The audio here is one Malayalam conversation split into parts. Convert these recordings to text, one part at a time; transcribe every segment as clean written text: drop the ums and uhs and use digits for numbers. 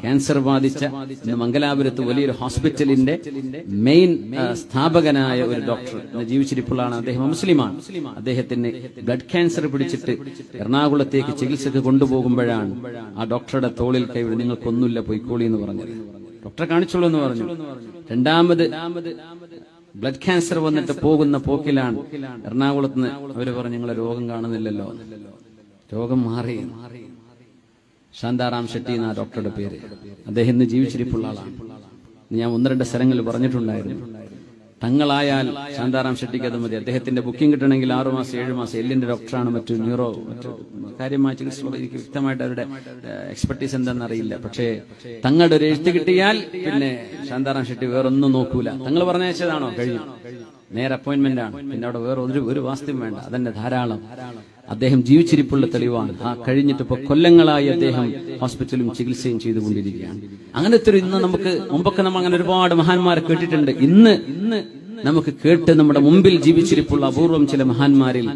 ക്യാൻസർ ബാധിച്ച മംഗലാപുരത്ത് വലിയൊരു ഹോസ്പിറ്റലിന്റെ മെയിൻ സ്ഥാപകനായ ഒരു ഡോക്ടർ ജീവിച്ചിരിപ്പുള്ളതാണ്. അദ്ദേഹം മുസ്ലിമാണ്. അദ്ദേഹത്തിന് ബ്ലഡ് ക്യാൻസർ പിടിച്ചിട്ട് എറണാകുളത്തേക്ക് ചികിത്സക്ക് കൊണ്ടുപോകുമ്പോഴാണ് ആ ഡോക്ടറുടെ തോളിൽ കൈവിട് നിങ്ങൾക്കൊന്നുമില്ല പൊയ്ക്കോളി എന്ന് പറഞ്ഞത്. ഡോക്ടറെ കാണിച്ചോളൂ എന്ന് പറഞ്ഞു. രണ്ടാമത് ബ്ലഡ് ക്യാൻസർ വന്നിട്ട് പോകുന്ന പോക്കിലാണ് എറണാകുളത്ത് നിന്ന് അവര് പറഞ്ഞു നിങ്ങളെ രോഗം കാണുന്നില്ലല്ലോ, രോഗം മാറി. ശാന്താറാം ഷെട്ടി എന്ന ഡോക്ടറുടെ പേര്. അദ്ദേഹം ഇന്ന് ജീവിച്ചിരിപ്പുള്ള ആളാണ്. ഞാൻ 1-2 സ്ഥലങ്ങളിൽ പറഞ്ഞിട്ടുണ്ടായിരുന്നു. തങ്ങളായാൽ ശാന്താറാം ഷെട്ടിക്ക് അത് മതി. അദ്ദേഹത്തിന്റെ ബുക്കിംഗ് കിട്ടണമെങ്കിൽ 6 മാസം 7 മാസം എല്ലിന്റെ ഡോക്ടറാണ്, മറ്റു ന്യൂറോ മറ്റു കാര്യമായ ചികിത്സ. എനിക്ക് വ്യക്തമായിട്ട് അവരുടെ എക്സ്പെർട്ടീസ് എന്താണെന്ന് അറിയില്ല. പക്ഷേ തങ്ങളുടെ ഒരു എഴുത്ത് കിട്ടിയാൽ പിന്നെ ശാന്താറാം ഷെട്ടി വേറൊന്നും നോക്കൂല. തങ്ങൾ പറഞ്ഞയച്ചതാണോ കഴിഞ്ഞു, നേരെ അപ്പോയിന്റ്മെന്റ് ആണ്. പിന്നെ അവിടെ വേറെ ഒരു വാസ്തവം വേണ്ട, അതന്നെ ധാരാളം. അദ്ദേഹം ജീവിച്ചിരിപ്പുള്ള തെളിവാണ്. കഴിഞ്ഞിട്ട് ഇപ്പൊ കൊല്ലങ്ങളായി അദ്ദേഹം ഹോസ്പിറ്റലും ചികിത്സയും ചെയ്തുകൊണ്ടിരിക്കുകയാണ്. അങ്ങനത്തെ ഇന്ന് നമുക്ക് മുമ്പൊക്കെ നമ്മൾ അങ്ങനെ ഒരുപാട് മഹാന്മാരെ കേട്ടിട്ടുണ്ട്. ഇന്ന് നമുക്ക് കേട്ട് നമ്മുടെ മുമ്പിൽ ജീവിച്ചിരിപ്പുള്ള അപൂർവം ചില മഹാന്മാരിൽ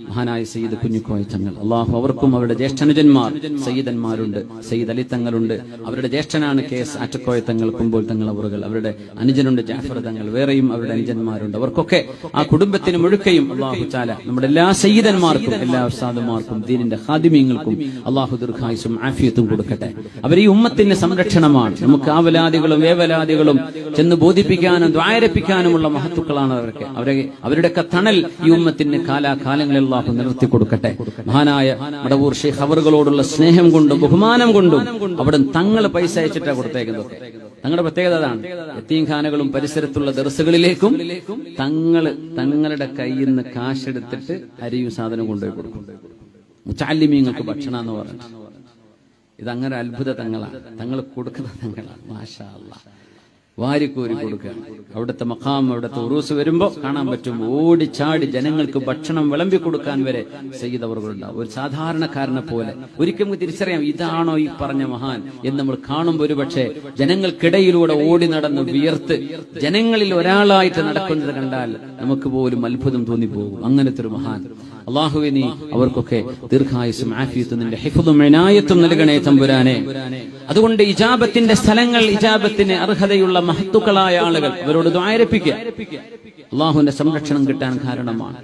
മഹാനായ സയ്യിദ് കുഞ്ഞിക്കോയ തങ്ങൾ, അള്ളാഹു അവർക്കും അവരുടെ ജ്യേഷ്ഠനുജന്മാർ സയ്യിദന്മാരുണ്ട്. സയ്യിദ് അലി തങ്ങളുണ്ട്, അവരുടെ ജ്യേഷ്ഠനാണ് KS ആറ്റക്കോയ തങ്ങൾ, കുമ്പോൾ തങ്ങൾ അവറുകൾ. അവരുടെ അനുജനുണ്ട് ജാഫർ തങ്ങൾ, വേറെയും അവരുടെ അനുജന്മാരുണ്ട്. അവർക്കൊക്കെ ആ കുടുംബത്തിന് മുഴുക്കയും അള്ളാഹു തആല നമ്മുടെ എല്ലാ സയ്യിദന്മാർക്കും എല്ലാ ഉസ്താദുമാർക്കും ദീനിന്റെ ഖാദിമീങ്ങൾക്കും അള്ളാഹു ദീർഘായുസ്സും ആഫിയത്തും കൊടുക്കട്ടെ. അവർ ഈ ഉമ്മത്തിന്റെ സംരക്ഷണമാണ്. നമുക്ക് ആവലാദികളും വേവലാദികളും ചെന്ന് ബോധിപ്പിക്കാനും ദ്വാരപ്പിക്കാനുമുള്ള മഹത്വ അവരുടെയൊക്കെ തണൽ ഈ ഉമ്മത്തിന് കാലാകാലങ്ങളിൽ അല്ലാഹു നിലനിർത്തി കൊടുക്കട്ടെ. മഹാനായ മടവൂർ ഷെയ്ഖ് അവറുകളോടുള്ള സ്നേഹം കൊണ്ടും ബഹുമാനം കൊണ്ടും അവിടെ തങ്ങൾ പൈസ അയച്ചിട്ടാണ് കൊടുത്തേക്കുന്നത്. തങ്ങളുടെ പ്രത്യേകത അതാണ്. യതീംഖാനകളും പരിസരത്തുള്ള ദർസുകളിലേക്കും തങ്ങളുടെ കയ്യിൽ നിന്ന് കാശെടുത്തിട്ട് അരിയും സാധനം കൊണ്ടുപോയി കൊടുക്കും. മുതഅല്ലിമീങ്ങൾക്ക് ഭക്ഷണം എന്ന് പറഞ്ഞു. ഇതങ്ങനെ അത്ഭുത തങ്ങളാണ്. തങ്ങൾ കൊടുക്കുന്ന തങ്ങളാണ്. മാഷാ അല്ലാഹ്. വാരിക്കോരി കൊടുക്കുക. അവിടുത്തെ മഖാം, അവിടുത്തെ ഉറൂസ് വരുമ്പോ കാണാൻ പറ്റും ഓടിച്ചാടി ജനങ്ങൾക്ക് ഭക്ഷണം വിളമ്പി കൊടുക്കാൻ വരെ സയ്യിദ് അവറുകളുണ്ടാവും. ഒരു സാധാരണക്കാരനെ പോലെ. ഒരിക്കലും തിരിച്ചറിയാം ഇതാണോ ഈ പറഞ്ഞ മഹാൻ എന്ന് നമ്മൾ കാണുമ്പോൾ. ഒരു പക്ഷേ ജനങ്ങൾക്കിടയിലൂടെ ഓടി നടന്ന് വിയർത്ത് ജനങ്ങളിൽ ഒരാളായിട്ട് നടക്കുന്നത് കണ്ടാൽ നമുക്ക് പോലും അത്ഭുതം തോന്നിപ്പോകും. അങ്ങനത്തെ ഒരു മഹാൻ. അള്ളാഹുവേ നീ അവർക്കൊക്കെ ദീർഘായുസ്സും ആഫിയത്തും നിന്റെ ഹിഫ്ളും ഇനായത്തും നൽകണേ തമ്പുരാനെ. അതുകൊണ്ട് ഇജാബത്തിന്റെ സ്ഥലങ്ങൾ, ഇജാബത്തിന് അർഹതയുള്ള മഹത്തുക്കളായ ആളുകൾ, അവരോട് ദുആ അർപ്പിക്കുക. അള്ളാഹുവിന്റെ സംരക്ഷണം കിട്ടാൻ കാരണമാണ്.